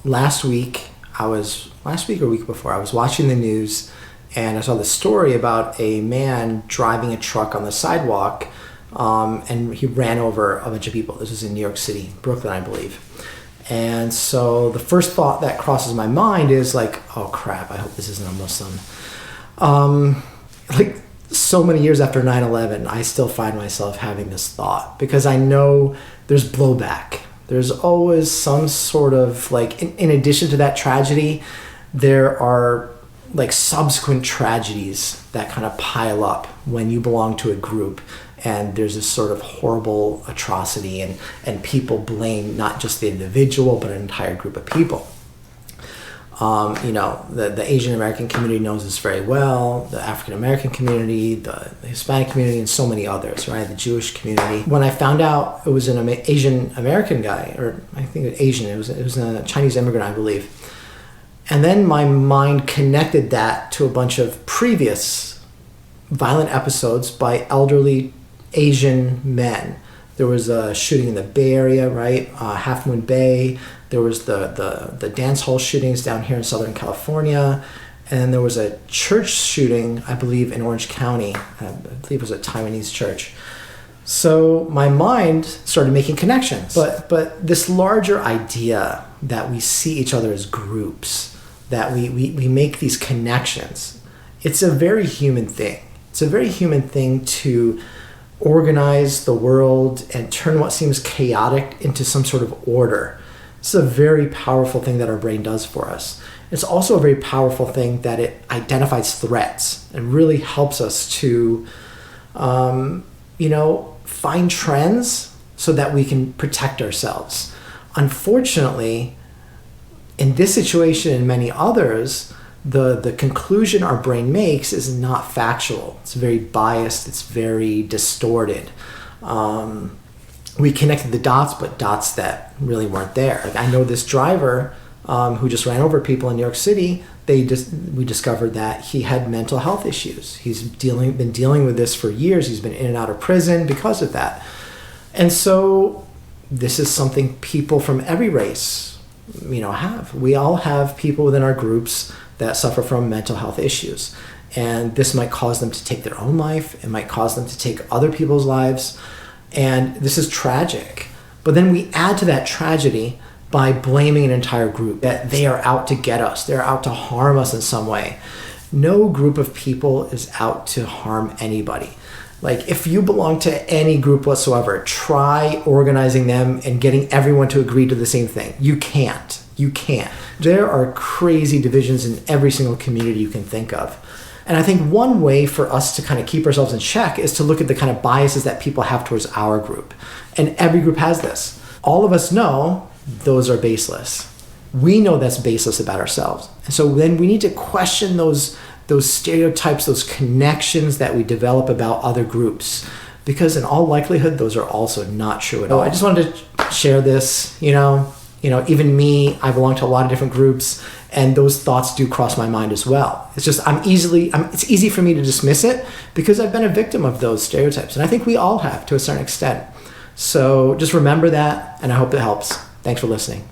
last week or week before, I was watching the news and I saw this story about a man driving a truck on the sidewalk, and he ran over a bunch of people. This was in New York City, Brooklyn, I believe. And so the first thought that crosses my mind is like, oh crap, I hope this isn't a Muslim. Like so many years after 9/11, I still find myself having this thought because I know there's blowback. There's always some sort of like, in addition to that tragedy, there are like subsequent tragedies that kind of pile up when you belong to a group and there's this sort of horrible atrocity and people blame not just the individual but an entire group of people. The Asian American community knows this very well, the African American community, the Hispanic community, and so many others, right? The Jewish community. When I found out it was an Asian American guy, or I think it was Asian, it was a Chinese immigrant, I believe. And then my mind connected that to a bunch of previous violent episodes by elderly Asian men. There was a shooting in the Bay Area, right? Half Moon Bay. There was the dance hall shootings down here in Southern California. And then there was a church shooting, I believe, in Orange County. I believe it was a Taiwanese church. So my mind started making connections. But this larger idea that we see each other as groups, that we make these connections, it's a very human thing. It's a very human thing to organize the world and turn what seems chaotic into some sort of order. It's a very powerful thing that our brain does for us. It's also a very powerful thing that it identifies threats and really helps us to, find trends so that we can protect ourselves. Unfortunately, in this situation and many others, the conclusion our brain makes is not factual. It's very biased. It's very distorted. We connected the dots, but dots that really weren't there. Like I know this driver who just ran over people in New York City. We discovered that he had mental health issues. He's been dealing with this for years. He's been in and out of prison because of that. And so this is something people from every race, have. We all have people within our groups that suffer from mental health issues. And this might cause them to take their own life. It might cause them to take other people's lives. And this is tragic. But then we add to that tragedy by blaming an entire group, that they are out to get us. They're out to harm us in some way. No group of people is out to harm anybody. Like if you belong to any group whatsoever, try organizing them and getting everyone to agree to the same thing. You can't. There are crazy divisions in every single community you can think of. And I think one way for us to kind of keep ourselves in check is to look at the kind of biases that people have towards our group. And every group has this. All of us know those are baseless. We know that's baseless about ourselves. And so then we need to question those stereotypes, those connections that we develop about other groups. Because in all likelihood, those are also not true at all. I just wanted to share this, even me, I belong to a lot of different groups, and those thoughts do cross my mind as well. It's just it's easy for me to dismiss it because I've been a victim of those stereotypes, and I think we all have to a certain extent. So just remember that, and I hope it helps. Thanks for listening.